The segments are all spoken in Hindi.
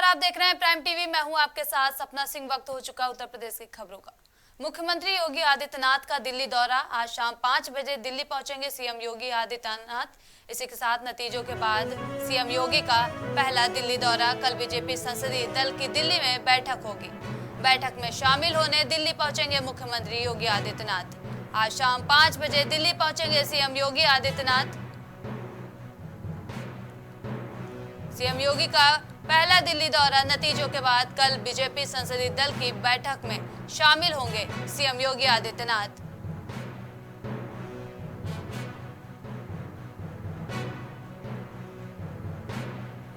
आप देख रहे हैं प्राइम टीवी। मैं हूं आपके साथ सपना सिंह। वक्त हो चुका उत्तर प्रदेश की खबरों का। मुख्यमंत्री योगी आदित्यनाथ का दिल्ली दौरा। आज शाम 5 बजे दिल्ली पहुंचेंगे सीएम योगी आदित्यनाथ। इसी के साथ नतीजों के बाद सीएम योगी का पहला दिल्ली दौरा। कल बीजेपी संसदीय दल की दिल्ली में बैठक होगी। बैठक में शामिल होने दिल्ली पहुंचेंगे मुख्यमंत्री योगी आदित्यनाथ। आज शाम 5 बजे दिल्ली पहुंचेंगे सीएम योगी आदित्यनाथ। सीएम योगी का पहला दिल्ली दौरा। नतीजों के बाद कल बीजेपी संसदीय दल की बैठक में शामिल होंगे सीएम योगी आदित्यनाथ।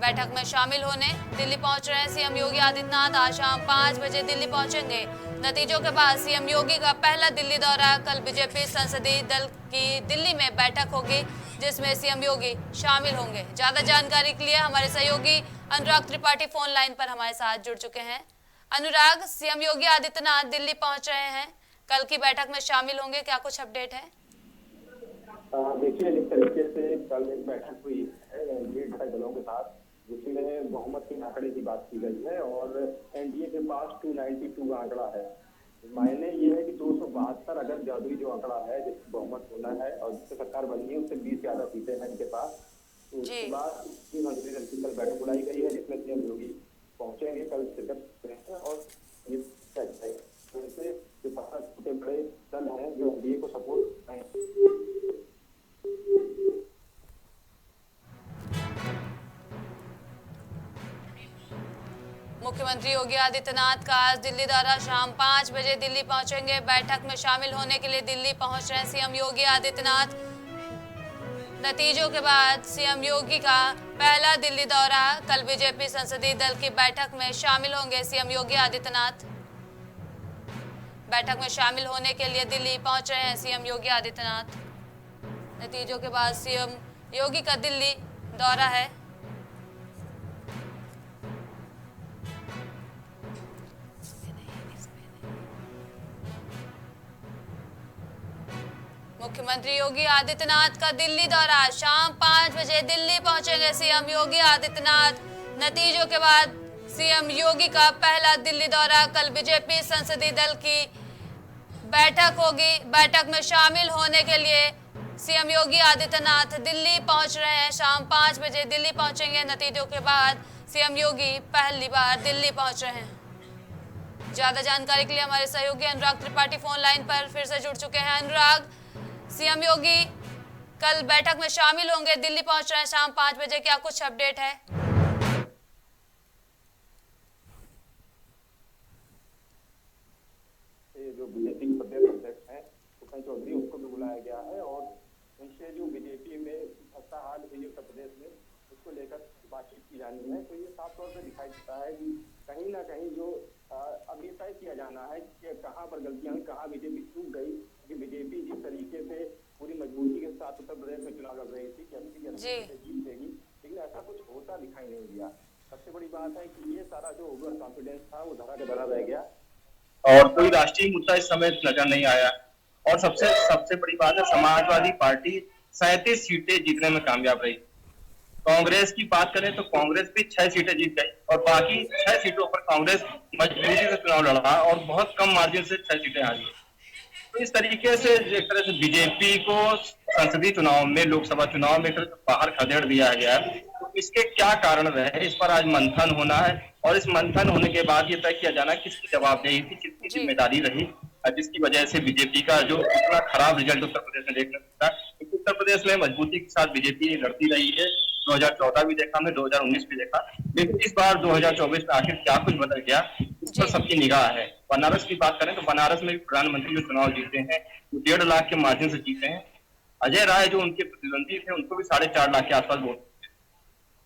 बैठक में शामिल होने दिल्ली पहुंच रहे हैं सीएम योगी आदित्यनाथ। आज शाम 5 बजे दिल्ली पहुंचेंगे। नतीजों के बाद सीएम योगी का पहला दिल्ली दौरा। कल बीजेपी संसदीय दल की दिल्ली में बैठक होगी जिसमें सीएम योगी शामिल होंगे। ज्यादा जानकारी के लिए हमारे सहयोगी अनुराग त्रिपाठी फोन लाइन पर हमारे साथ जुड़ चुके हैं। अनुराग, सीएम योगी आदित्यनाथ दिल्ली पहुंच रहे हैं, कल की बैठक में शामिल होंगे, क्या कुछ अपडेट है? देखिए, जिस तरीके से कल एक बैठक हुई है एनडीए घटक दलों के साथ, जिसमें बहुमत के आंकड़े की बात की गई है और एनडीए के पास 292 आंकड़ा है। मायने ये है कि 272 अगर जादुई जो आंकड़ा है जिससे बहुमत होना है और जिससे सरकार बननी है, उससे 20 ज्यादा सीटें हैं इनके पास। तो उसके बाद मंत्री दल की कल बैठक बुलाई गई है जिसमें सीएम योगी पहुंचेंगे, कल शिरकत करेंगे और ये जो छोटे बड़े दल हैं जो एनडीए को सपोर्ट करें। मुख्यमंत्री योगी आदित्यनाथ का आज दिल्ली दौरा। शाम 5 बजे दिल्ली पहुंचेंगे। बैठक में शामिल होने के लिए दिल्ली पहुंच रहे हैं सीएम योगी आदित्यनाथ। नतीजों के बाद सीएम योगी का पहला दिल्ली दौरा। कल बीजेपी संसदीय दल की बैठक में शामिल होंगे सीएम योगी आदित्यनाथ। बैठक में शामिल होने के लिए दिल्ली पहुंच रहे हैं सीएम योगी आदित्यनाथ। नतीजों के बाद सीएम योगी का दिल्ली दौरा है। मुख्यमंत्री योगी आदित्यनाथ का दिल्ली दौरा। शाम 5 बजे दिल्ली पहुंचेंगे सीएम योगी आदित्यनाथ। नतीजों के बाद सीएम योगी का पहला दिल्ली दौरा। कल बीजेपी संसदीय दल की बैठक होगी। बैठक में शामिल होने के लिए सीएम योगी आदित्यनाथ दिल्ली पहुंच रहे हैं। शाम 5 बजे दिल्ली पहुंचेंगे। नतीजों के बाद सीएम योगी पहली बार दिल्ली पहुंच रहे हैं। ज्यादा जानकारी के लिए हमारे सहयोगी अनुराग त्रिपाठी फोन लाइन पर फिर से जुड़ चुके हैं। अनुराग, सीएम योगी कल बैठक में शामिल होंगे, दिल्ली पहुंच रहे हैं शाम 5 बजे, क्या कुछ अपडेट है? जो बीजेपी प्रदेश अध्यक्ष हैं भूपेंद्र चौधरी, उनको भी बुलाया गया है और उनसे जो बीजेपी में खस्ता हाल हुई उत्तर प्रदेश में उसको लेकर बातचीत की जानी है। तो ये साफ तौर पर दिखाई देता है कि कहीं ना कहीं जो अब ये तय किया जाना है कि कहाँ पर गलतियां हुई, कहाँ बीजेपी चूक गई। कि बीजेपी जिस तरीके से पूरी मजबूती के साथ उत्तर प्रदेश में चुनाव लड़ रही थी कि अब जीत लेगी, लेकिन ऐसा कुछ होता दिखाई नहीं दिया। सबसे बड़ी बात है कि ये सारा जो ओवर कॉन्फिडेंस था वो धरा के धरा रह गया और कोई राष्ट्रीय मुद्दा इस समय नजर नहीं आया। और सबसे बड़ी बात है, समाजवादी पार्टी 37 सीटें जीतने में कामयाब रही। कांग्रेस की बात करें तो कांग्रेस भी 6 सीटें जीत गई और बाकी 6 सीटों पर कांग्रेस मजबूती से चुनाव लड़ा और बहुत कम मार्जिन से 6 सीटें हारी। तो इस तरीके से एक तरह से बीजेपी को संसदीय चुनाव में, लोकसभा चुनाव में बाहर खदेड़ दिया गया है। तो इसके क्या कारण रहे, इस पर आज मंथन होना है और इस मंथन होने के बाद ये तय किया जाना किसकी जवाबदेही थी, किसकी जिम्मेदारी रही, जिसकी वजह से बीजेपी का जो इतना खराब रिजल्ट उत्तर प्रदेश में देखने को मिला। क्योंकि उत्तर प्रदेश में मजबूती के साथ बीजेपी लड़ती रही है। 2014 भी देखा, हमने 2019 भी देखा, लेकिन इस बार 2024 में आखिर क्या कुछ बदल गया, इस पर सबकी निगाह है। बनारस की बात करें तो बनारस में भी प्रधानमंत्री जो चुनाव जीते हैं वो 1.5 लाख के मार्जिन से जीते हैं। अजय राय जो उनके प्रतिद्वंदी थे उनको भी 4.5 लाख के आसपास वोट।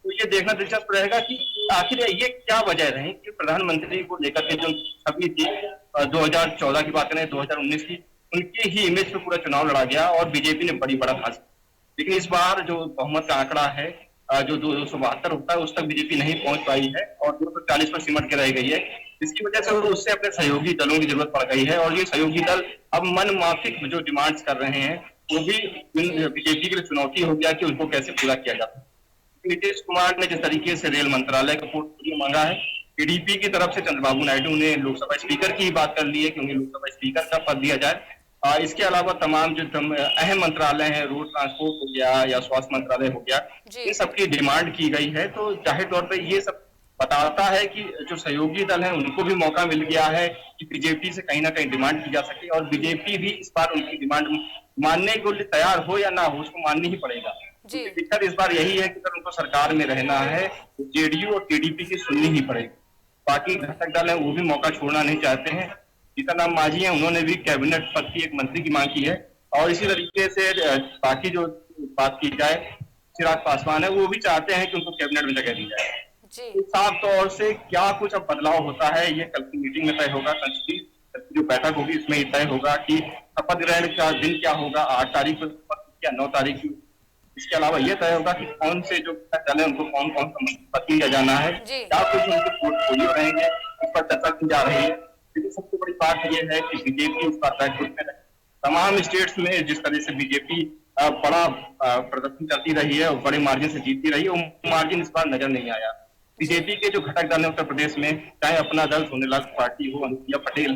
तो ये देखना दिलचस्प रहेगा कि आखिर ये क्या वजह रही कि प्रधानमंत्री को लेकर के जो छवि थी 2014 की बात करें, 2019 की, उनकी ही इमेज पे पूरा चुनाव लड़ा गया और बीजेपी ने बड़ी बढ़त हासिल। लेकिन इस बार जो बहुमत का आंकड़ा है, जो 272 होता है, उस तक बीजेपी नहीं पहुंच पाई है और 240 पर सिमट के रह गई है। इसकी वजह से उससे अपने सहयोगी दलों की जरूरत पड़ गई है और ये सहयोगी दल अब मन माफिक जो डिमांड्स कर रहे हैं वो भी बीजेपी के लिए चुनौती हो गया कि उनको कैसे पूरा किया जाता है। नीतीश कुमार ने जिस तरीके से रेल मंत्रालय का पोर्टफोलियो मांगा है टीडीपी की तरफ से चंद्रबाबू नायडू ने लोकसभा स्पीकर की बात कर ली है कि उन्हें लोकसभा स्पीकर का पद दिया जाए। इसके अलावा तमाम जो अहम मंत्रालय हैं, रोड ट्रांसपोर्ट हो गया या स्वास्थ्य मंत्रालय हो गया, जी इन सबकी डिमांड की गई है। तो जाहिर तौर पर ये सब बताता है कि जो सहयोगी दल है उनको भी मौका मिल गया है कि बीजेपी से कहीं ना कहीं डिमांड की जा सके, और बीजेपी भी इस बार उनकी डिमांड मानने को लिए तैयार हो या ना हो, उसको माननी ही पड़ेगा। जी क्योंकि दिक्कत इस बार यही है कि अगर उनको सरकार में रहना है तो जेडीयू और टीडीपी की सुननी ही पड़ेगी। बाकी घटक दल है वो भी मौका छोड़ना नहीं चाहते हैं। जीतन मांझी है, उन्होंने भी कैबिनेट पद की एक मंत्री की मांग की है, और इसी तरीके से बाकी जो बात की जाए, चिराग पासवान है, वो भी चाहते हैं कि उनको कैबिनेट में जगह दी जाए। जी तो साफ तौर से क्या कुछ अब बदलाव होता है ये कल की मीटिंग में तय होगा। कल की जो बैठक होगी इसमें तय होगा कि शपथ ग्रहण का दिन क्या होगा, 8 तारीख को या 9 तारीख को। इसके अलावा यह तय होगा कि कौन से जो दल है उनको कौन कौन सा पद दिया जाना है, जी क्या कुछ उनके पोर्टफोलियो रहेंगे, इस पर चर्चा की जा रही है। लेकिन सबसे बड़ी बात यह है कि बीजेपी इस बार बैकफुट में रहे। तमाम स्टेट्स में जिस तरह से बीजेपी बड़ा प्रदर्शन करती रही है और बड़े मार्जिन से जीतती रही है, वो मार्जिन इस बार नजर नहीं आया। बीजेपी के जो घटक दल है उत्तर प्रदेश में, चाहे अपना दल सोनेलाल पार्टी हो, अनुप्रिया पटेल,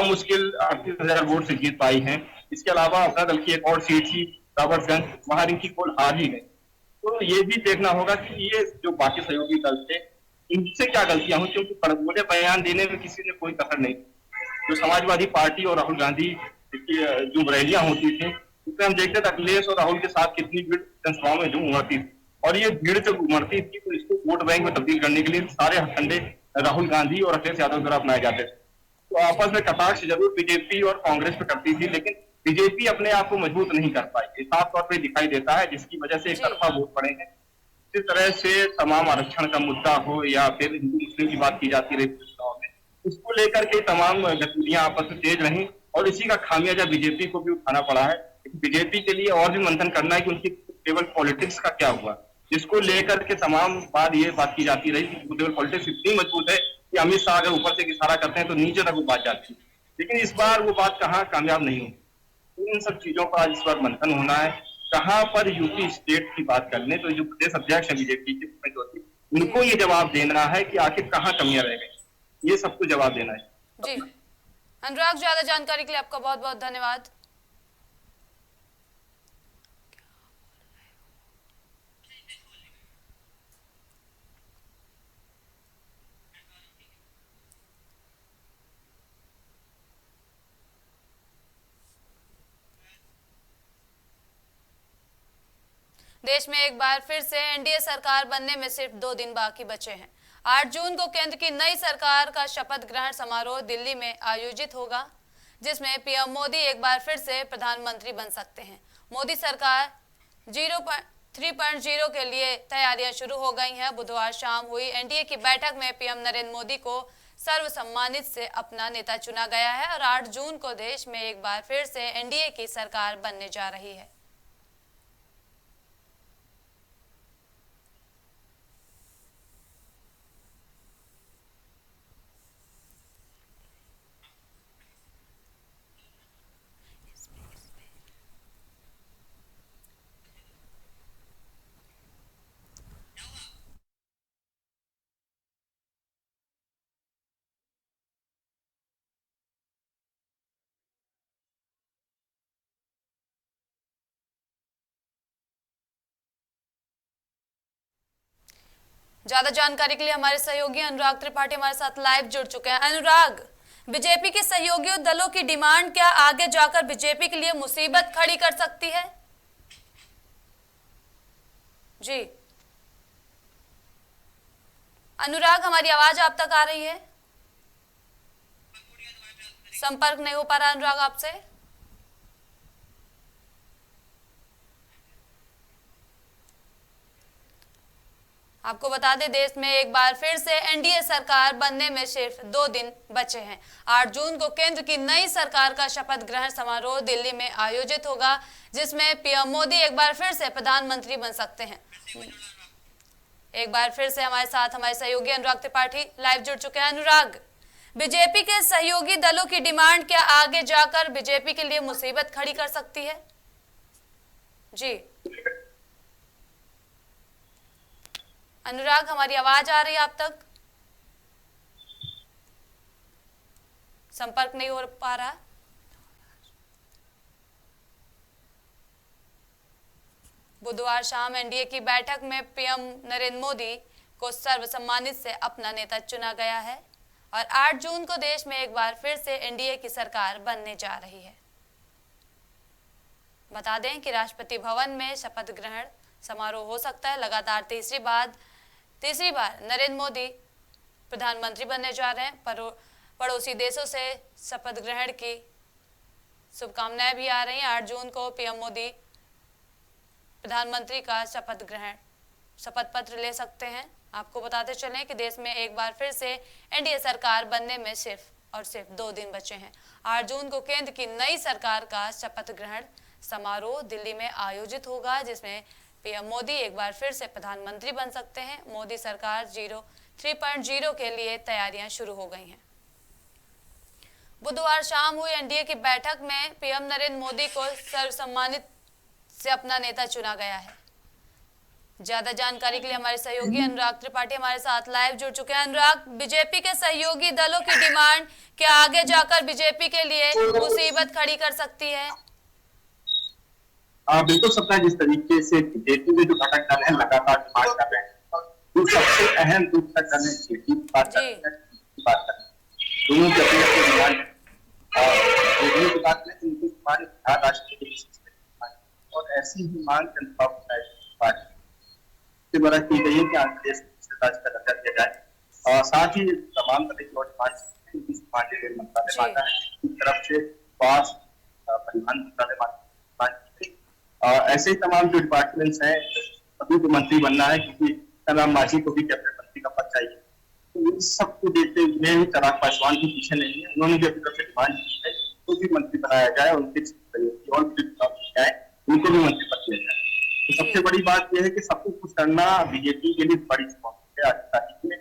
मुश्किल 38,000 वोट से जीत पाई है। इसके अलावा अपना दल की एक और सीट थी राबर्ट्सगंज, वहां इनकी पोल हार ही गई। तो ये भी देखना होगा कि ये जो बाकी सहयोगी दल थे इनसे क्या गलतियां हुई, क्योंकि बड़े बयान देने में किसी ने कोई कसर नहीं। जो समाजवादी पार्टी और राहुल गांधी की जो रैलियां होती थी उसमें हम देखते थे अखिलेश और राहुल के साथ कितनी भीड़ जनसभाओं में जो उमड़ती थी, और ये भीड़ जब उमड़ती थी तो इसको वोट बैंक में तब्दील करने के लिए सारे हथकंडे राहुल गांधी और अखिलेश यादव द्वारा अपनाए जाते थे। तो आपस में कटाक्ष जरूर बीजेपी और कांग्रेस पे करती थी, लेकिन बीजेपी अपने आप को मजबूत नहीं कर पाई। ये साफ तौर पर दिखाई देता है, जिसकी वजह से एक जी तरफा वोट पड़े हैं। इस तरह से तमाम आरक्षण का मुद्दा हो या फिर हिंदू मुस्लिम की बात की जाती रही चुनाव में, इसको लेकर के तमाम गतिविधियां आपस में तेज रही, और इसी का खामियाजा बीजेपी को भी उठाना पड़ा है। बीजेपी के लिए और भी मंथन करना है कि उनकी केवल पॉलिटिक्स का क्या हुआ, जिसको लेकर के तमाम बात की जाती रही कि केवल पॉलिटिक्स इतनी मजबूत है कि अमित शाह अगर ऊपर से इशारा करते हैं तो नीचे तक वो बात जाती है, लेकिन इस बार वो बात कहाँ कामयाब नहीं हुई। इन सब चीजों पर आज इस बार मंथन होना है। कहाँ पर यूपी स्टेट की बात कर लें तो जो प्रदेश अध्यक्ष है बीजेपी के उनको ये जवाब देना है कि आखिर कहाँ कमियां रह गई, ये सबको जवाब देना है। जी अनुराग, ज्यादा जानकारी के लिए आपका बहुत बहुत धन्यवाद। देश में एक बार फिर से एनडीए सरकार बनने में सिर्फ 2 दिन बाकी बचे हैं। 8 जून को केंद्र की नई सरकार का शपथ ग्रहण समारोह दिल्ली में आयोजित होगा, जिसमें पीएम मोदी एक बार फिर से प्रधानमंत्री बन सकते हैं। मोदी सरकार 3.0 के लिए तैयारियां शुरू हो गई हैं। बुधवार शाम हुई एनडीए की बैठक में पीएम नरेंद्र मोदी को सर्वसम्मानित से अपना नेता चुना गया है और 8 जून को देश में एक बार फिर से एनडीए की सरकार बनने जा रही है। ज्यादा जानकारी के लिए हमारे सहयोगी अनुराग त्रिपाठी हमारे साथ लाइव जुड़ चुके हैं। अनुराग, बीजेपी के सहयोगी दलों की डिमांड क्या आगे जाकर बीजेपी के लिए मुसीबत खड़ी कर सकती है? जी अनुराग, हमारी आवाज आप तक आ रही है? संपर्क नहीं हो पा रहा अनुराग आपसे। आपको बता दें, देश में एक बार फिर से एनडीए सरकार बनने में सिर्फ 2 दिन बचे हैं। 8 जून को केंद्र की नई सरकार का शपथ ग्रहण समारोह दिल्ली में आयोजित होगा, जिसमें पीएम मोदी एक बार फिर से प्रधानमंत्री बन सकते हैं। एक बार फिर से हमारे साथ हमारे सहयोगी अनुराग त्रिपाठी लाइव जुड़ चुके हैं। अनुराग, बीजेपी के सहयोगी दलों की डिमांड क्या आगे जाकर बीजेपी के लिए मुसीबत खड़ी कर सकती है? जी अनुराग, हमारी आवाज आ रही है आप तक? संपर्क नहीं हो पा रहा। बुधवार शाम एनडीए की बैठक में पीएम नरेंद्र मोदी को सर्वसम्मानित से अपना नेता चुना गया है और 8 जून को देश में एक बार फिर से एनडीए की सरकार बनने जा रही है। बता दें कि राष्ट्रपति भवन में शपथ ग्रहण समारोह हो सकता है। लगातार तीसरी बार नरेंद्र मोदी प्रधानमंत्री बनने जा रहे हैं। पड़ोसी देशों से शपथ ग्रहण की शुभकामनाएं भी आ रही हैं। 8 जून को पीएम मोदी प्रधानमंत्री का शपथ पत्र ले सकते हैं। आपको बताते चलें कि देश में एक बार फिर से एनडीए सरकार बनने में सिर्फ 2 दिन बचे हैं। 8 जून को केंद्र की नई सरकार का शपथ ग्रहण समारोह दिल्ली में आयोजित होगा, जिसमें पीएम मोदी एक बार फिर से प्रधानमंत्री बन सकते हैं। मोदी सरकार 3.0 के लिए तैयारियां शुरू हो गई हैं। बुधवार शाम हुई एनडीए की बैठक में पीएम नरेंद्र मोदी को सर्वसम्मानित से अपना नेता चुना गया है। ज्यादा जानकारी के लिए हमारे सहयोगी अनुराग त्रिपाठी हमारे साथ लाइव जुड़ चुके हैं। अनुराग, बीजेपी के सहयोगी दलों की डिमांड क्या आगे जाकर बीजेपी के लिए मुसीबत खड़ी कर सकती है? बिल्कुल सपना, जिस तरीके से बीजेपी में जो घटक दल है लगातार डिमांड कर रहे हैं, जो सबसे अहम घटक दल है बीजेपी की बात कर रहे हैं, दोनों की अपनी अपनी डिमांड है और की बात करें तो उनकी डिमांड राष्ट्रीय और ऐसी ही मांग जनता पार्टी से बड़ा की गई है कि आंध्र प्रदेश राज्य का दर्जा दिया जाए और साथ ही तमाम तरह की और रेल मंत्रालय मांगा है, एक तरफ से स्वास्थ्य परिवहन मंत्रालय ऐसे ही तमाम जो डिपार्टमेंट्स हैं सभी को मंत्री बनना है, क्योंकि कलाम मांझी को भी कैबिनेट मंत्री का पद चाहिए। तो इन सबको देखते हुए चिराग पासवान के पीछे नहीं है, उन्होंने भी अपनी तरफ से डिमांड की है तो भी मंत्री बनाया जाए और उनके और जाए उनको भी मंत्री पद दिया जाए। तो सबसे बड़ी बात यह है कि सबको खुश करना बीजेपी के लिए बड़ी चुनौती है आज की तारीख में।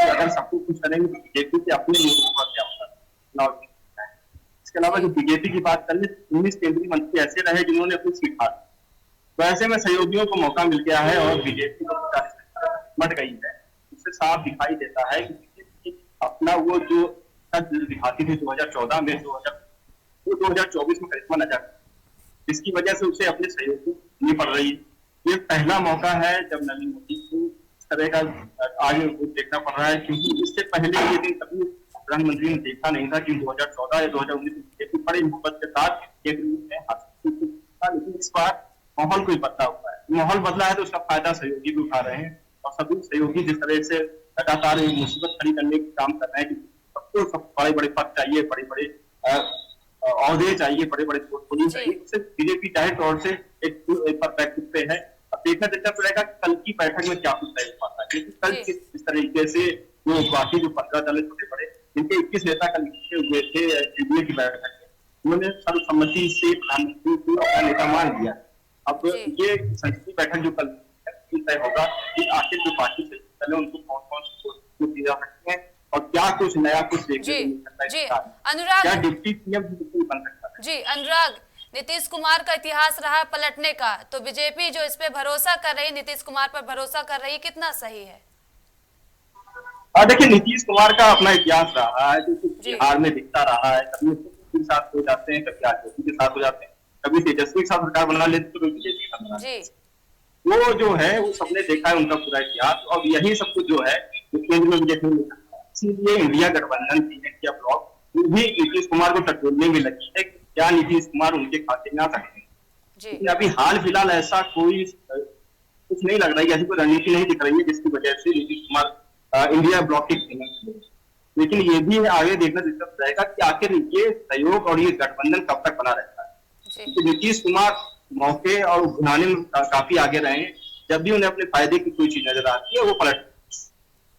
अगर सबको खुश करेंगे तो बीजेपी के अपने लोगों का क्या होगा। इसके अलावा जो बीजेपी की बात करें, 19 केंद्रीय मंत्री ऐसे रहे जिन्होंने अपनी सीट हार, तो ऐसे में सहयोगियों को मौका मिल गया है और बीजेपी मट गई है। इससे साफ दिखाई देता है कि बीजेपी अपना वो जो दिखाती थी 2014 में 2024 में करिश्मा नजर, जिसकी वजह से उसे अपने सहयोगी नहीं पड़ रही। ये पहला मौका है जब नरेंद्र मोदी को इस तरह का आगे देखना पड़ रहा है, क्योंकि इससे पहले ये दिन कभी प्रधानमंत्री ने देखा नहीं था कि 2014 या 2019 बीजेपी बड़ी मोहब्बत के साथ केंद्र में हासिल की, लेकिन इस बार माहौल कोई बदला हुआ है। माहौल बदला है तो उसका फायदा सहयोगी भी उठा रहे हैं और सभी सहयोगी जिस तरह से लगातार मुसीबत खड़ी करने का काम कर रहे हैं, सबको सब बड़े बड़े पद चाहिए, बड़े बड़े औहदे चाहिए, बड़े बड़े पोर्टफोलियो चाहिए, उससे बीजेपी जाहिर तौर से एक परफेक्ट पे है। अब देखना दिलचस्प रहेगा कल की बैठक में क्या कुछ तय हो पाता है, क्योंकि कल किस तरीके से जो बाकी जो 15 दल छोटे बड़े जिनके 21 नेता कल लिखे हुए थे एनडीए की बैठक में, उन्होंने सर्वसम्मति से प्रधानमंत्री को अपना नेता मान लिया। अब ये संसदीय बैठक जो कल तय होगा कि आखिर जो पार्टी से पहले उनको कौन कौन से दिए जा सकते हैं और क्या कुछ नया कुछ देखने को मिल सकता है। अनुराग, क्या डिप्टी सीएम बन सकता है? जी अनुराग, नीतीश कुमार का इतिहास रहा पलटने का, तो बीजेपी जो इस पे भरोसा कर रही, नीतीश कुमार पर भरोसा कर रही, कितना सही है? देखिए, नीतीश कुमार का अपना इतिहास रहा है जो बिहार में दिखता रहा है, कभी के साथ हो जाते हैं, कभी आरजेडी के साथ हो जाते हैं, कभी तेजस्वी के साथ सरकार बना लेते तो बीजेपी का बना लेते। वो जो है वो सबने देखा है उनका पूरा इतिहास, और यही सब कुछ जो है केंद्र में देखने मिल सकता है। इसीलिए इंडिया गठबंधन की इंडिया ब्लॉक भी नीतीश कुमार को टटोलने में लगी है, क्या नीतीश कुमार उनके खाते में आ सकते हैं। अभी हाल फिलहाल ऐसा कोई कुछ नहीं लग रहा है, ऐसी कोई रणनीति नहीं दिख रही है जिसकी वजह से नीतीश कुमार इंडिया ब्लॉक के, लेकिन ये भी आगे देखना दिलचस्प रहेगा कि आखिर ये सहयोग और ये गठबंधन कब तक बना रहता है। तो नीतीश कुमार मौके और घुनाने में काफी आगे रहे हैं, जब भी उन्हें अपने फायदे की कोई चीज नजर आती है वो पलट,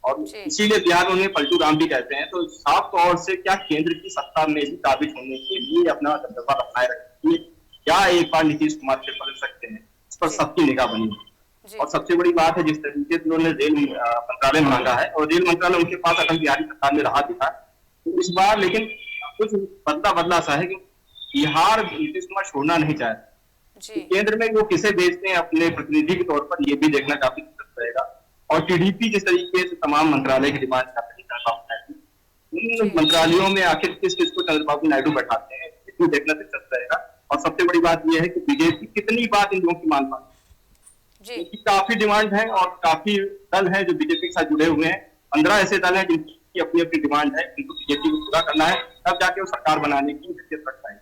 और इसीलिए बिहार में उन्हें पलटू राम भी कहते हैं। तो साफ तौर से क्या केंद्र की सत्ता में भी काबिज होने के लिए अपना दबदबा बनाए रखती है, क्या एक बार नीतीश कुमार से पलट सकते हैं, इस पर सबकी निगाह बनी है। और सबसे बड़ी बात है जिस तरीके से उन्होंने रेल मंत्रालय मांगा है, और रेल मंत्रालय उनके पास अटल बिहारी सरकार में रहा भी था, तो इस बार लेकिन कुछ बदला सा है कि बिहार नीतीश कुमार छोड़ना नहीं चाहते। केंद्र में वो किसे भेजते हैं अपने प्रतिनिधि के तौर पर, ये भी देखना काफी दिलचस्प रहेगा। और टीडीपी जिस तरीके से तमाम मंत्रालय की डिमांड कर रही है, उन मंत्रालयों में आखिर किस किस को चंद्रबाबू नायडू बैठाते हैं, इसमें देखना दिलचस्प रहेगा। और सबसे बड़ी बात यह है कि बीजेपी कितनी बात इन लोगों की मान पाती है। काफी डिमांड है और काफी दल है जो बीजेपी के साथ जुड़े हुए हैं। 15 ऐसे दल हैं जिनकी अपनी अपनी डिमांड है, जिनको बीजेपी को पूरा करना है, तब जाके वो सरकार बनाने की हैसियत रखता है।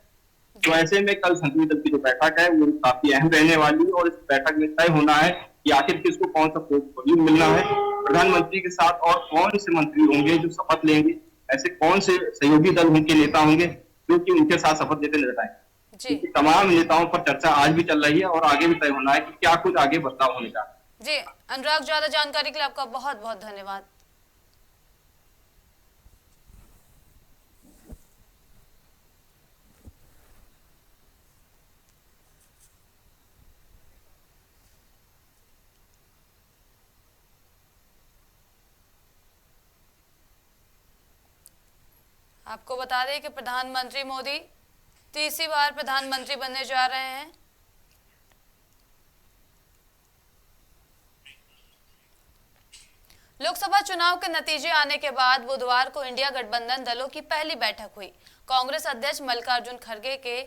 तो ऐसे में कल संसदीय दल की जो बैठक है वो काफी अहम रहने वाली है और इस बैठक में तय होना है कि आखिर किसको कौन सा पोर्टफोलियो मिलना है, प्रधानमंत्री के साथ और कौन से मंत्री होंगे जो शपथ लेंगे, ऐसे कौन से सहयोगी दल उनके नेता होंगे जो कि उनके साथ शपथ लेते नजर आए। तमाम नेताओं पर चर्चा आज भी चल रही है और आगे भी तय होना है कि क्या कुछ आगे बदलाव होने का। जी अनुराग, ज्यादा जानकारी के लिए आपका बहुत बहुत धन्यवाद। आपको बता दें कि प्रधानमंत्री मोदी तीसरी बार प्रधानमंत्री बनने जा रहे हैं। लोकसभा चुनाव के नतीजे आने के बाद बुधवार को इंडिया गठबंधन दलों की पहली बैठक हुई। कांग्रेस अध्यक्ष मल्लिकार्जुन खड़गे के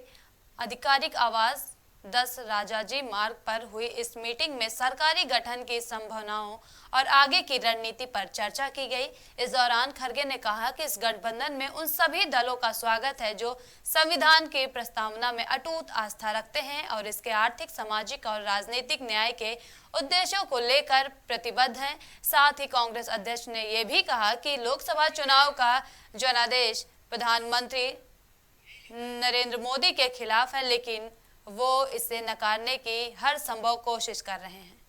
आधिकारिक आवास 10 राजाजी मार्ग पर हुई इस मीटिंग में सरकारी गठन की संभावनाओं और आगे की रणनीति पर चर्चा की गई। इस दौरान खड़गे ने कहा कि इस गठबंधन में उन सभी दलों का स्वागत है जो संविधान की प्रस्तावना में अटूट आस्था रखते हैं और इसके आर्थिक, सामाजिक और राजनीतिक न्याय के उद्देश्यों को लेकर प्रतिबद्ध हैं। साथ ही कांग्रेस अध्यक्ष ने यह भी कहा कि लोकसभा चुनाव का जनादेश प्रधानमंत्री नरेंद्र मोदी के खिलाफ है, लेकिन वो इसे नकारने की हर संभव कोशिश कर रहे हैं।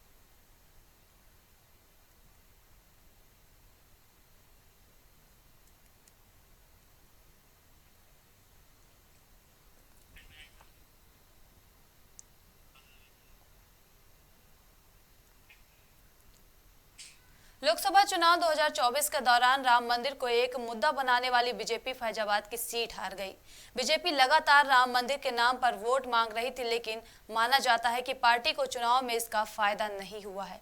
लोकसभा चुनाव 2024 के दौरान राम मंदिर को एक मुद्दा बनाने वाली बीजेपी फैजाबाद की सीट हार गई। बीजेपी लगातार राम मंदिर के नाम पर वोट मांग रही थी, लेकिन माना जाता है कि पार्टी को चुनाव में इसका फायदा नहीं हुआ है।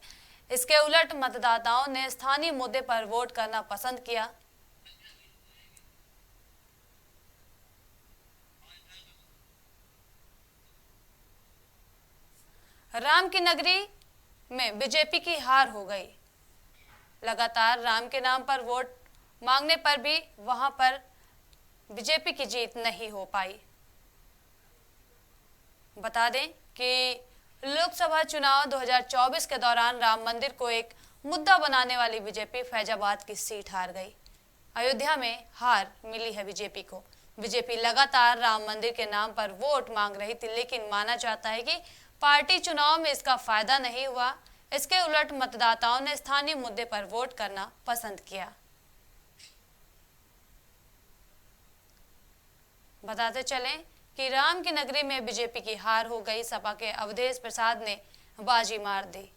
इसके उलट मतदाताओं ने स्थानीय मुद्दे पर वोट करना पसंद किया। राम की नगरी में बीजेपी की हार हो गई। लगातार राम के नाम पर वोट मांगने पर भी वहां पर बीजेपी की जीत नहीं हो पाई। बता दें कि लोकसभा चुनाव 2024 के दौरान राम मंदिर को एक मुद्दा बनाने वाली बीजेपी फैजाबाद की सीट हार गई। अयोध्या में हार मिली है बीजेपी को। बीजेपी लगातार राम मंदिर के नाम पर वोट मांग रही थी, लेकिन माना जाता है कि पार्टी चुनाव में इसका फायदा नहीं हुआ। इसके उलट मतदाताओं ने स्थानीय मुद्दे पर वोट करना पसंद किया। बताते चलें कि राम की नगरी में बीजेपी की हार हो गई। सपा के अवधेश प्रसाद ने बाजी मार दी।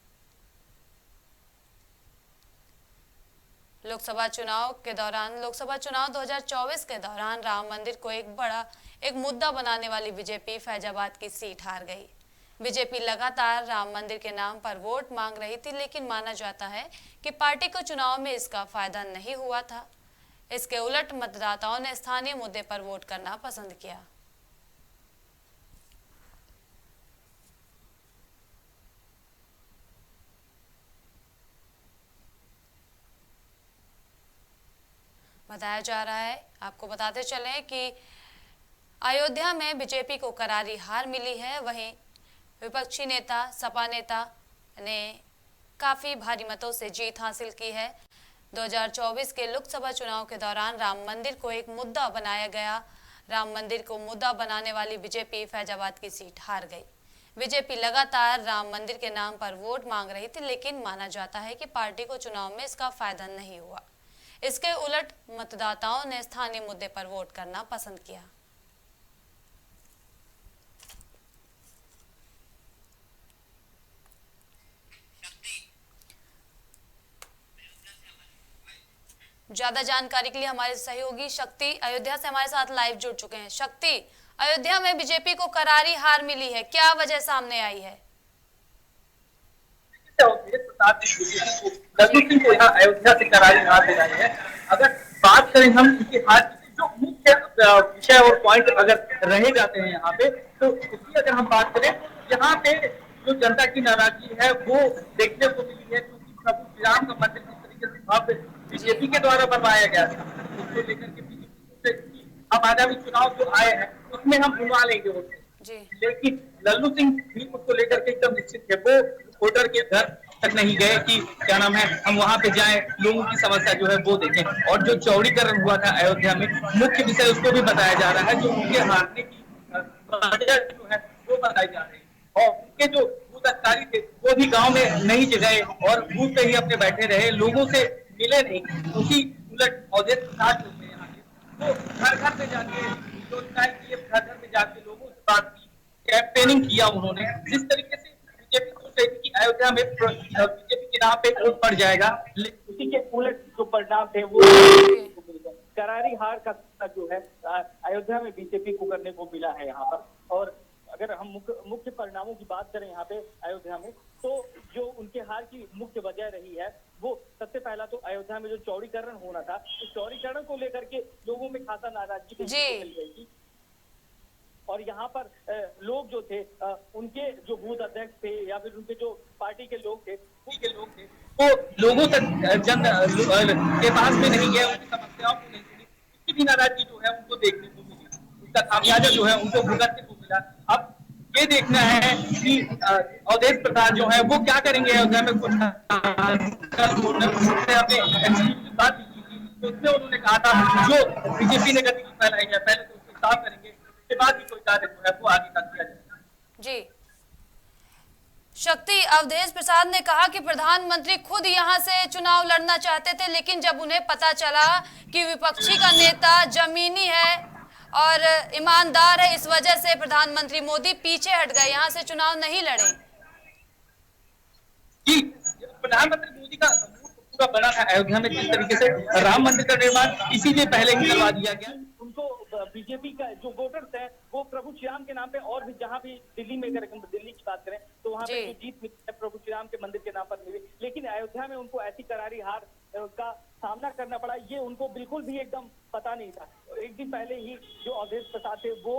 लोकसभा चुनाव 2024 के दौरान राम मंदिर को एक मुद्दा बनाने वाली बीजेपी फैजाबाद की सीट हार गई। बीजेपी लगातार राम मंदिर के नाम पर वोट मांग रही थी, लेकिन माना जाता है कि पार्टी को चुनाव में इसका फायदा नहीं हुआ था। इसके उलट मतदाताओं ने स्थानीय मुद्दे पर वोट करना पसंद किया। बताया जा रहा है, आपको बताते चलें कि अयोध्या में बीजेपी को करारी हार मिली है। वहीं विपक्षी नेता सपा नेता ने काफी भारी मतों से जीत हासिल की है। 2024 के लोकसभा चुनाव के दौरान राम मंदिर को एक मुद्दा बनाया गया। राम मंदिर को मुद्दा बनाने वाली बीजेपी फैजाबाद की सीट हार गई। बीजेपी लगातार राम मंदिर के नाम पर वोट मांग रही थी, लेकिन माना जाता है कि पार्टी को चुनाव में इसका फायदा नहीं हुआ। इसके उलट मतदाताओं ने स्थानीय मुद्दे पर वोट करना पसंद किया। ज्यादा जानकारी के लिए हमारे सहयोगी शक्ति अयोध्या से हमारे साथ लाइव जुड़ चुके हैं। शक्ति, अयोध्या में बीजेपी को करारी हार मिली है, क्या वजह सामने आई है? प्रताप सिंह को यहाँ अयोध्या से करारी हार दिलाई है। अगर बात करें हम इतिहास की, जो मुख्य विषय और पॉइंट अगर रहे जाते हैं यहाँ पे, तो उसकी अगर हम बात करें, यहाँ पे जो जनता की नाराजगी है वो देखने को मिली है, क्योंकि प्रभु श्री राम का मंदिर जिस तरीके से भव्य बीजेपी के द्वारा बनवाया गया था, उसको लेकर के बीजेपी हम आगामी चुनाव जो आए हैं उसमें हम बुलवा लेंगे वोट, लेकिन लल्लू सिंह भी उसको लेकर के एकदम निश्चित है। वो वोटर के घर तक नहीं गए कि क्या नाम है हम वहां पे जाएं, लोगों की समस्या जो है वो देखें। और जो चौड़ीकरण हुआ था अयोध्या में, मुख्य विषय उसको भी बताया जा रहा है, जो उनके हारने की वजह जो है वो बताई जा रही है। और उनके जो बूथ अधिकारी थे वो भी गाँव में नहीं गए और बूथ पे ही अपने बैठे रहे, लोगों से मिले नहीं। उसी उलट अवधेश प्रसाद जो थे यहाँ के, वो घर घर में जाके योजनाएं की, घर घर में जाके लोगों से बात की, कैंपेनिंग किया उन्होंने। जिस तरीके से बीजेपी सोच रही थी कि अयोध्या में बीजेपी के नाम पे वोट पड़ जाएगा, उसी के उलट जो परिणाम थे वो करारी हार का जो है अयोध्या में बीजेपी को करने को मिला है यहाँ पर। और अगर हम मुख्य परिणामों की बात करें यहाँ पे अयोध्या में, तो जो उनके हार की मुख्य वजह रही है वो सबसे पहला तो अयोध्या में जो चौड़ीकरण होना था, उस चौड़ीकरण को लेकर के लोगों में खासा नाराजगी चल रही थी। और यहाँ पर लोग जो थे उनके जो बूथ अध्यक्ष थे या फिर उनके जो पार्टी के लोग थे वो लोगों तक जन के पास में नहीं गए, उनकी समस्याओं को नहीं सुनी। इसकी भी नाराजगी जो है उनको देखने को मिली, उसका खामियाजा जो है उनको भुगतने को मिला। अब ये देखना है कि अवधेश प्रसाद जो है वो क्या करेंगे अयोध्या में। कुछ बात की थी तो उसमें उन्होंने कहा था जो बीजेपी ने गतिविधि फैलाई है पहले तो उसको साफ करेंगे, उसके बाद ही कोई कार्य जो है वो आगे तक किया जाएगा। जी शक्ति, अवधेश प्रसाद ने कहा कि प्रधानमंत्री खुद यहां से चुनाव लड़ना चाहते थे, लेकिन जब उन्हें पता चला कि विपक्षी का नेता जमीनी है और ईमानदार है, इस वजह से प्रधानमंत्री मोदी पीछे हट गए, यहां से चुनाव नहीं लड़े। जी, प्रधानमंत्री मोदी का पूरा बना था अयोध्या में, जिस तरीके से राम मंदिर का निर्माण इसीलिए पहले ही करवा दिया गया। उनको बीजेपी का जो वोटर्स है वो प्रभु श्री राम के नाम पे, और भी जहाँ भी दिल्ली में अगर दिल्ली की बात करें तो वहाँ पे जो जीत मिली है प्रभु श्री राम के मंदिर के नाम पर मिली, लेकिन अयोध्या में उनको ऐसी करारी हार का सामना करना पड़ा, ये उनको बिल्कुल भी एकदम पता नहीं था। एक दिन पहले ही जो अवधेश प्रसाद थे वो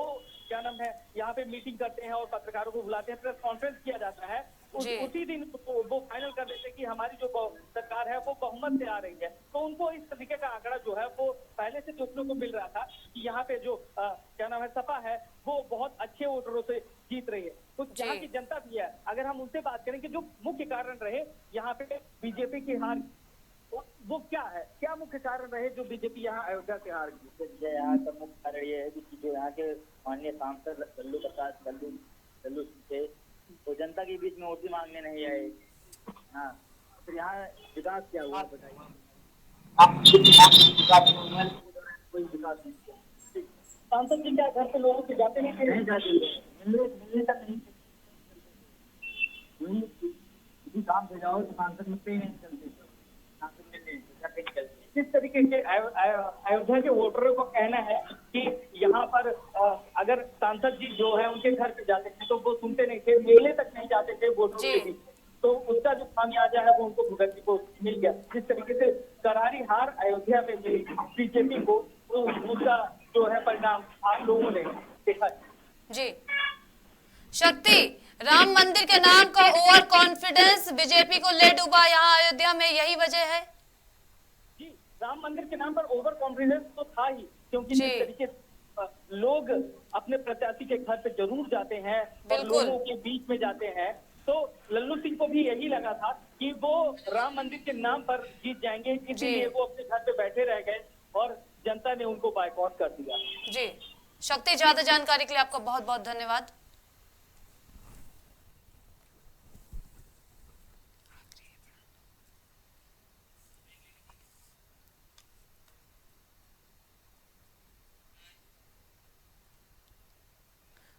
क्या नाम है यहाँ पे मीटिंग करते हैं और पत्रकारों को बुलाते हैं, प्रेस कॉन्फ्रेंस किया जाता है, उसी दिन वो फाइनल कर देते हैं कि हमारी जो सरकार है वो बहुमत से आ रही है। तो उनको इस तरीके का आंकड़ा जो है वो पहले से देखने को मिल रहा था कि यहाँ पे जो क्या नाम है सपा है वो बहुत अच्छे वोटरों से जीत रही है। तो यहाँ की जनता भी है, अगर हम उनसे बात करें कि जो मुख्य कारण रहे यहाँ पे बीजेपी की हार, वो क्या है, क्या मुख्य कारण रहे जो बीजेपी यहाँ अयोध्या से हार गई? यहाँ का मुख्य कारण ये है कि जो यहाँ के माननीय सांसद लल्लू सिंह थे तो जनता के बीच में वोट मांगने नहीं आए। हाँ, फिर यहाँ विकास क्या हुआ बताइए? कोई विकास नहीं किया। सांसद जी क्या घर पे लोगों से जाते नहीं जाते, मिलने तक नहीं, किसी काम से जाओ तो सांसद मिलते ही नहीं चलते, सांसद मिलने कहीं चलते। इस तरीके से अयोध्या के वोटरों का कहना है कि यहाँ पर अगर सांसद जी जो है उनके घर पे जाते थे तो वो सुनते नहीं थे, मेले तक नहीं जाते थे वोटरों के बीच, तो उसका जो खामियाजा है वो उनको भुगतने को मिल गया। जिस तरीके से करारी हार अयोध्या में मिली बीजेपी को, तो उसका जो है परिणाम आप लोगों ने देखा। जी शक्ति, राम मंदिर के नाम का ओवर कॉन्फिडेंस बीजेपी को ले डूबा यहाँ अयोध्या में, यही वजह है? जी, राम मंदिर के नाम पर ओवर कॉन्फिडेंस तो था ही, क्योंकि जिस तरीके लोग अपने प्रत्याशी के घर पे जरूर जाते हैं और लोगों के बीच में जाते हैं, तो लल्लू सिंह को भी यही लगा था कि वो राम मंदिर के नाम पर जीत जाएंगे, इसलिए वो अपने घर पे बैठे रह गए और जनता ने उनको बायकॉट कर दिया। जी शक्ति, ज्यादा जानकारी के लिए आपका बहुत बहुत धन्यवाद।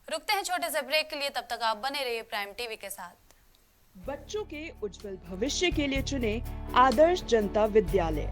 रुकते हैं छोटे से ब्रेक के लिए, तब तक आप बने रहिए प्राइम टीवी के साथ। बच्चों के उज्जवल भविष्य के लिए चुने आदर्श जनता विद्यालय,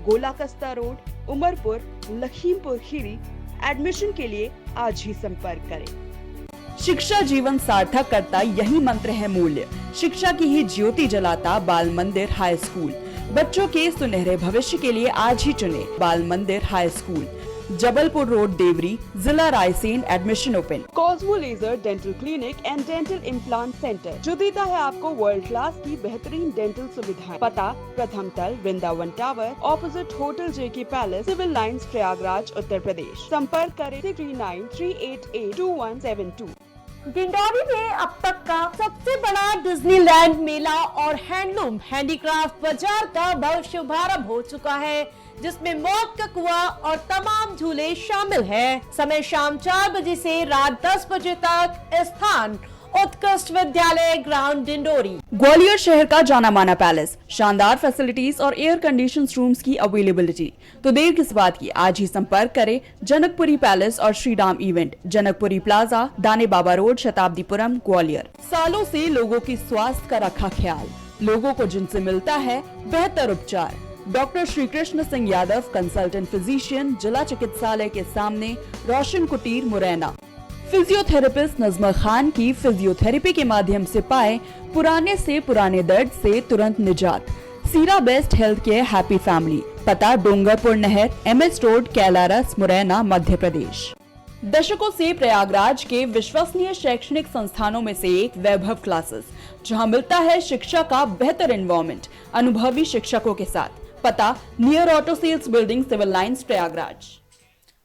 गोला कस्ता रोड, उमरपुर, लखीमपुर खीरी। एडमिशन के लिए आज ही संपर्क करें। शिक्षा जीवन सार्थक करता यही मंत्र है मूल्य। शिक्षा की ही ज्योति जलाता बाल मंदिर हाई स्कूल। बच्चों के सुनहरे भविष्य के लिए आज ही चुने Bal Mandir high school, Jabalpur road, Deori, जिला Raisen. Admission open. Cosmo laser dental clinic and dental implant centre जो देता है आपको वर्ल्ड क्लास की बेहतरीन डेंटल सुविधाएं। पता प्रथम तल, वृंदावन टावर, ऑपोजिट होटल जेके palace, civil lines, Prayagraj, Uttar Pradesh. संपर्क करें 3938882172। डिंडौरी में अब तक का सबसे बड़ा डिज्नीलैंड मेला और हैंडलूम हैंडीक्राफ्ट बाजार का भव्य शुभारंभ हो चुका है, जिसमें मौत का कुआं और तमाम झूले शामिल हैं। समय शाम 4 बजे से रात 10 बजे तक। स्थान उत्कृष्ट विद्यालय ग्राउंड, डिंडौरी। ग्वालियर शहर का जाना माना पैलेस, शानदार फैसिलिटीज और एयर कंडीशन रूम्स की अवेलेबिलिटी। तो देर किस बात की, आज ही संपर्क करें जनकपुरी पैलेस और श्रीराम इवेंट, जनकपुरी प्लाजा, दाने बाबा रोड, शताब्दीपुरम, ग्वालियर। सालों से लोगों की स्वास्थ्य का रखा ख्याल, लोगों को जिनसे मिलता है बेहतर उपचार। Doctor Shri Krishna Singh Yadav, consultant physician, जिला चिकित्सालय के सामने, रोशन कुटीर, मुरैना। फिजियोथेरेपिस्ट नजमा खान की फिजियोथेरेपी के माध्यम से पाए पुराने से पुराने दर्द से तुरंत निजात। सीरा best health care happy family, पता डोंगरपुर नहर, MS रोड, कैलारस, मुरैना, मध्य प्रदेश। दशकों से प्रयागराज के विश्वसनीय शैक्षणिक संस्थानों में से एक वैभव क्लासेस, जहां मिलता है शिक्षा का बेहतर एनवायरनमेंट अनुभवी शिक्षकों के साथ। पता near auto sales building, civil lines, Prayagraj.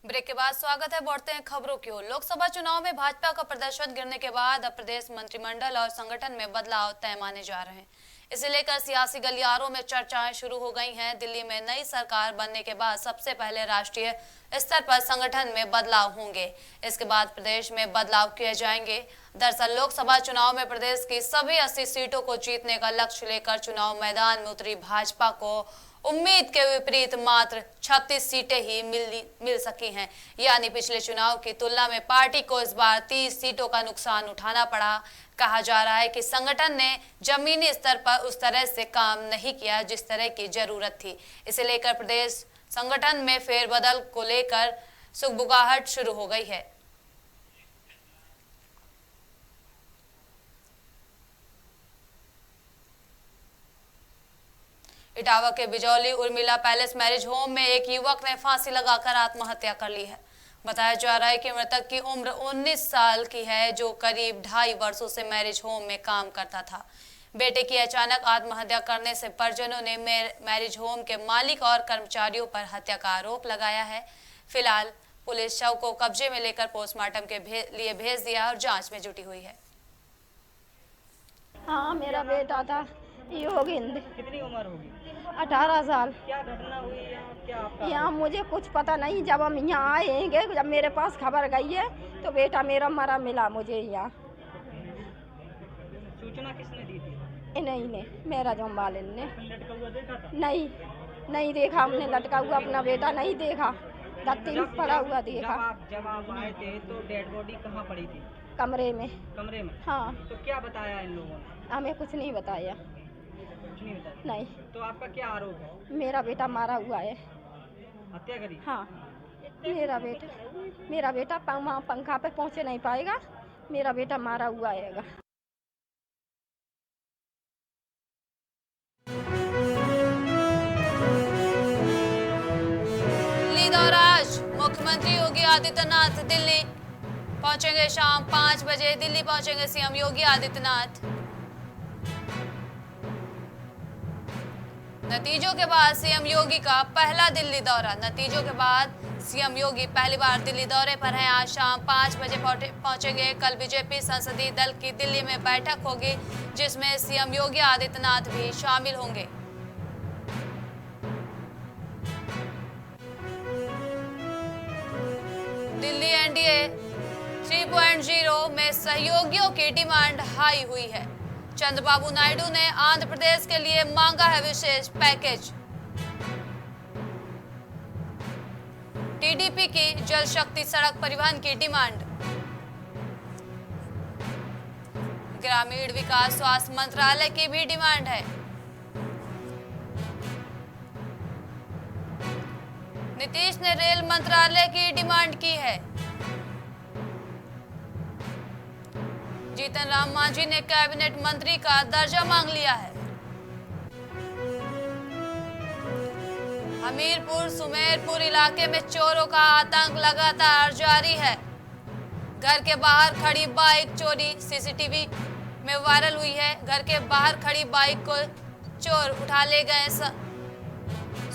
Break के बाद स्वागत है, बढ़ते हैं खबरों की ओर। लोकसभा चुनाव में भाजपा का प्रदर्शन गिरने के बाद अब प्रदेश मंत्रिमंडल और संगठन में बदलाव तय माने जा रहे हैं। इसे लेकर सियासी गलियारों में चर्चाएं शुरू हो गई हैं। दिल्ली में नई सरकार बनने के बाद सबसे पहले राष्ट्रीय स्तर पर संगठन में बदलाव होंगे, इसके बाद प्रदेश में बदलाव किए जाएंगे। दरअसल लोकसभा चुनाव में प्रदेश की सभी 80 सीटों को जीतने का लक्ष्य लेकर चुनाव मैदान में उतरी भाजपा को उम्मीद के विपरीत मात्र 36 सीटें ही मिल सकी हैं, यानी पिछले चुनाव की तुलना में पार्टी को इस बार 30 सीटों का नुकसान उठाना पड़ा। कहा जा रहा है कि संगठन ने जमीनी स्तर पर उस तरह से काम नहीं किया जिस तरह की जरूरत थी। इसे लेकर प्रदेश संगठन में फेरबदल को लेकर सुगबुगाहट शुरू हो गई है। इटावा के Bijauli Urmila palace marriage home में एक युवक ने फांसी लगाकर आत्महत्या कर ली है। बताया जा रहा है कि मृतक की उम्र 19 साल की है, जो करीब 2.5 वर्षों से मैरिज होम में काम करता था। बेटे की अचानक आत्महत्या करने से परिजनों ने मैरिज होम के मालिक और कर्मचारियों पर हत्या का आरोप लगाया है। फिलहाल पुलिस शव को कब्जे में लेकर पोस्टमार्टम के लिए भेज दिया और जांच में जुटी हुई है। हाँ, मेरा बेटा था योगेंद्र। कितनी उम्र होगी? 18 साल। क्या घटना हुई यहाँ? यहाँ मुझे कुछ पता नहीं। जब हम यहाँ आएंगे, जब मेरे पास खबर गई है तो बेटा मेरा मरा मिला मुझे यहाँ। सूचना किसने दी थी? नहीं ने, मेरा जो मालिन ने। लटका हुआ देखा था? नहीं देखा हमने, लटका हुआ अपना बेटा नहीं देखा, धरती में पड़ा हुआ देखा। जब आप आए थे तो डेड बॉडी कहाँ पड़ी थी? कमरे में। कमरे में? हाँ। तो क्या बताया इन लोगों ने? हमें कुछ नहीं बताया। कुछ नहीं बताया? नहीं। तो आपका क्या आरोप है? मेरा बेटा मारा हुआ है। हत्या करी? हाँ, मेरा बेटा पंखा पे पहुँचे नहीं पाएगा, मेरा बेटा मारा हुआ है। मुख्यमंत्री योगी आदित्यनाथ दिल्ली पहुंचेंगे। शाम 5 बजे दिल्ली पहुंचेंगे सीएम योगी आदित्यनाथ। नतीजों के बाद सीएम योगी का पहला दिल्ली दौरा। नतीजों के बाद सीएम योगी पहली बार दिल्ली दौरे पर हैं। आज शाम 5 बजे पहुंचेंगे। कल बीजेपी संसदीय दल की दिल्ली में बैठक होगी, जिसमें सीएम योगी आदित्यनाथ भी शामिल होंगे। दिल्ली एनडीए 3.0 में सहयोगियों की डिमांड हाई हुई है। चंद्रबाबू नायडू ने आंध्र प्रदेश के लिए मांगा है विशेष पैकेज। टीडीपी की जल शक्ति सड़क परिवहन की डिमांड। ग्रामीण विकास स्वास्थ्य मंत्रालय की भी डिमांड है। नीतीश ने रेल मंत्रालय की डिमांड की है। जीतन राम मांझी ने कैबिनेट मंत्री का दर्जा मांग लिया है। हमीरपुर सुमेरपुर इलाके में चोरों का आतंक लगातार जारी है। घर के बाहर खड़ी बाइक चोरी सीसीटीवी में वायरल हुई है। घर के बाहर खड़ी बाइक को चोर उठा ले गए।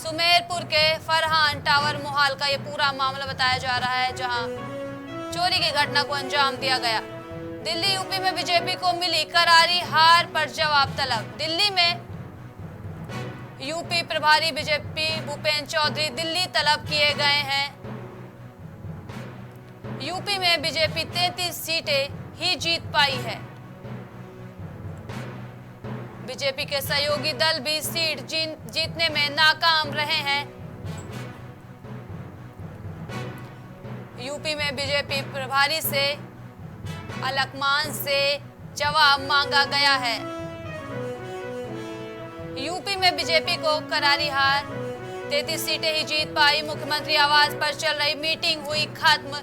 सुमेरपुर के फरहान टावर मोहाल का ये पूरा मामला बताया जा रहा है, जहां चोरी की घटना को अंजाम दिया गया। दिल्ली यूपी में बीजेपी को मिली करारी हार पर जवाब तलब। दिल्ली में यूपी प्रभारी बीजेपी भूपेंद्र चौधरी दिल्ली तलब किए गए हैं। यूपी में बीजेपी 33 सीटें ही जीत पाई है। बीजेपी के सहयोगी दल भी सीट जीतने में नाकाम रहे हैं। यूपी में बीजेपी प्रभारी से अलकमान से जवाब मांगा गया है। यूपी में बीजेपी को करारी हार, 33 सीटें ही जीत पाई। मुख्यमंत्री आवास पर चल रही मीटिंग हुई खत्म।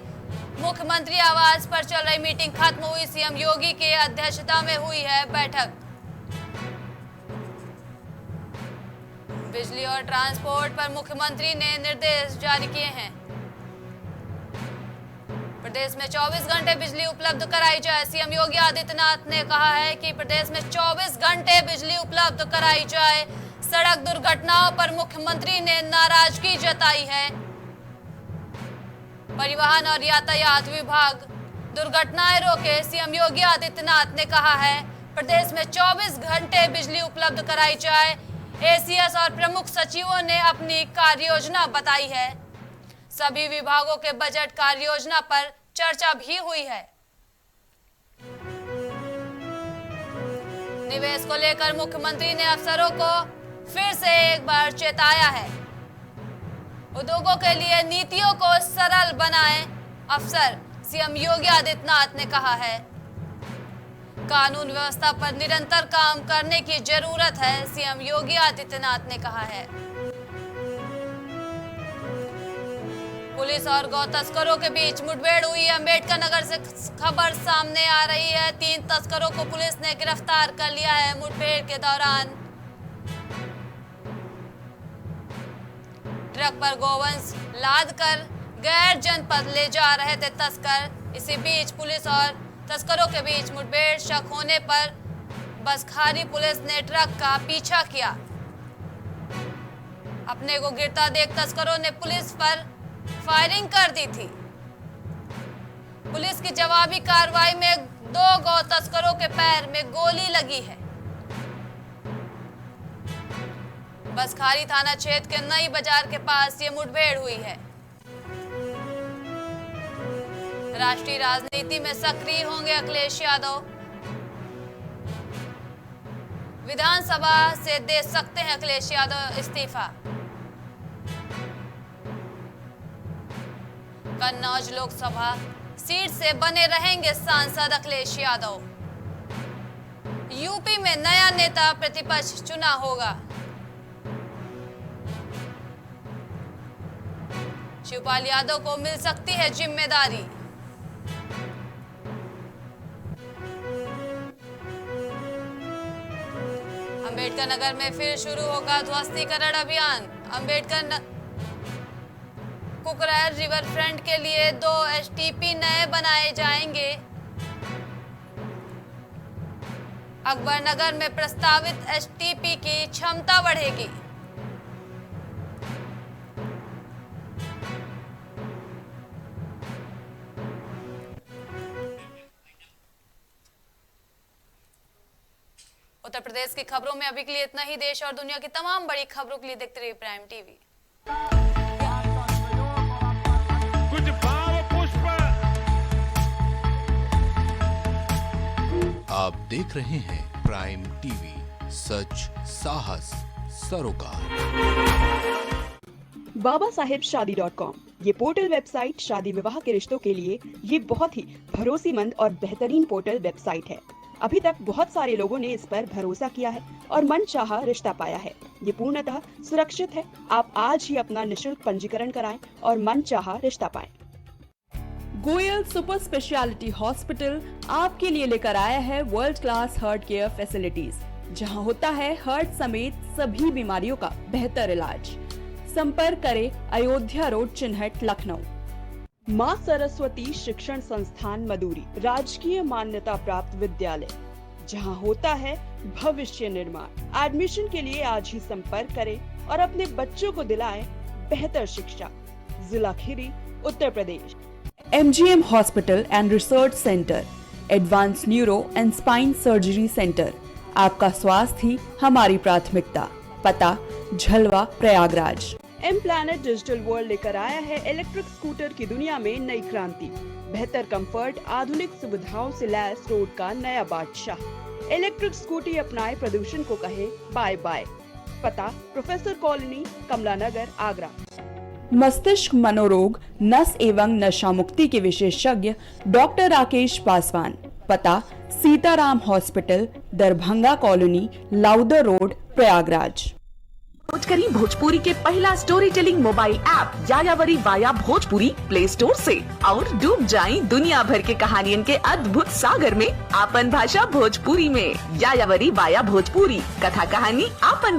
मुख्यमंत्री आवास पर चल रही मीटिंग खत्म हुई। सीएम योगी के अध्यक्षता में हुई है बैठक। बिजली और ट्रांसपोर्ट पर मुख्यमंत्री ने निर्देश जारी किए हैं। प्रदेश में 24 घंटे बिजली उपलब्ध कराई जाए। सीएम योगी आदित्यनाथ ने कहा है कि प्रदेश में 24 घंटे बिजली उपलब्ध कराई जाए। सड़क दुर्घटनाओं पर मुख्यमंत्री ने नाराजगी जताई है। परिवहन और यातायात विभाग दुर्घटनाएं रोके। सीएम योगी आदित्यनाथ ने कहा है प्रदेश में 24 घंटे बिजली उपलब्ध कराई जाए। एसीएस और प्रमुख सचिवों ने अपनी कार्य योजना बताई है। सभी विभागों के बजट कार्य योजना पर चर्चा भी हुई है। निवेश को लेकर मुख्यमंत्री ने अफसरों को फिर से एक बार चेताया है। उद्योगों के लिए नीतियों को सरल बनाएं अफसर, सीएम योगी आदित्यनाथ ने कहा है। कानून व्यवस्था पर निरंतर काम करने की जरूरत है, सीएम योगी आदित्यनाथ ने कहा है। पुलिस और गौ तस्करों के बीच मुठभेड़ हुई। अंबेडकर नगर से खबर सामने आ रही है। 3 तस्करों को पुलिस ने गिरफ्तार कर लिया है। मुठभेड़ के दौरान ट्रक पर गोवंश लाद कर गैर जनपद ले जा रहे थे तस्कर। इसी बीच पुलिस और तस्करों के बीच मुठभेड़। शक होने पर बसखारी पुलिस ने ट्रक का पीछा किया। अपने को गिरता देख तस्करों ने पुलिस पर फायरिंग कर दी थी। पुलिस की जवाबी कार्रवाई में 2 गौ तस्करों के पैर में गोली लगी है। बसखारी थाना क्षेत्र के नई बाजार के पास ये मुठभेड़ हुई है। राष्ट्रीय राजनीति में सक्रिय होंगे अखिलेश यादव। विधानसभा से दे सकते हैं अखिलेश यादव इस्तीफा। कन्नौज लोकसभा सीट से बने रहेंगे सांसद अखिलेश यादव। यूपी में नया नेता प्रतिपक्ष चुना होगा। शिवपाल यादव को मिल सकती है जिम्मेदारी। अंबेडकर नगर में फिर शुरू होगा ध्वस्तीकरण अभियान। अंबेडकर कुकरैल रिवर फ्रंट के लिए 2 एसटीपी नए बनाए जाएंगे। अकबर नगर में प्रस्तावित एसटीपी की क्षमता बढ़ेगी। उत्तर प्रदेश की खबरों में अभी के लिए इतना ही। देश और दुनिया की तमाम बड़ी खबरों के लिए देखते रहिए प्राइम टीवी। कुछ भाव पुष्प। आप देख रहे हैं प्राइम टीवी, सच साहस सरोकार। BabaSahebShadi.com ये पोर्टल वेबसाइट शादी विवाह के रिश्तों के लिए ये बहुत ही भरोसेमंद और बेहतरीन पोर्टल वेबसाइट है। अभी तक बहुत सारे लोगों ने इस पर भरोसा किया है और मनचाहा रिश्ता पाया है। ये पूर्णतः सुरक्षित है। आप आज ही अपना निशुल्क पंजीकरण कराएं और मनचाहा रिश्ता पाएं। गोयल सुपर स्पेशलिटी हॉस्पिटल आपके लिए लेकर आया है world class heart care facilities, जहां होता है हार्ट समेत सभी बीमारियों का बेहतर इलाज। संपर्क करें अयोध्या रोड, चिन्हट, लखनऊ। मां सरस्वती शिक्षण संस्थान मदुरी, राजकीय मान्यता प्राप्त विद्यालय, जहां होता है भविष्य निर्माण। एडमिशन के लिए आज ही संपर्क करें और अपने बच्चों को दिलाएं बेहतर शिक्षा। जिला Kheri, Uttar Pradesh. MGM hospital and research centre, advance neuro and spine surgery centre. आपका स्वास्थ्य ही हमारी प्राथमिकता। पता Jhalwa, Prayagraj. M planet digital world लेकर आया है इलेक्ट्रिक स्कूटर की दुनिया में नई क्रांति। बेहतर कंफर्ट, आधुनिक सुविधाओं से लैस रोड का नया बादशाह। इलेक्ट्रिक स्कूटी अपनाए, प्रदूषण को कहे बाय बाय। पता प्रोफेसर कॉलोनी, कमला नगर, आगरा। मस्तिष्क मनोरोग, नस एवं नशा मुक्ति के विशेषज्ञ डॉक्टर राकेश पासवान। पता Sitaram hospital, Darbhanga colony, Lowther road, Prayagraj. खोज करी भोजपुरी के पहला story telling mobile app Yayavari via Bhojpuri play store से और डूब जाएं दुनिया भर के कहानियन के अद्भुत सागर में आपन भाषा भोजपुरी में। यायावरी वाया भोजपुरी, कथा कहानी आपन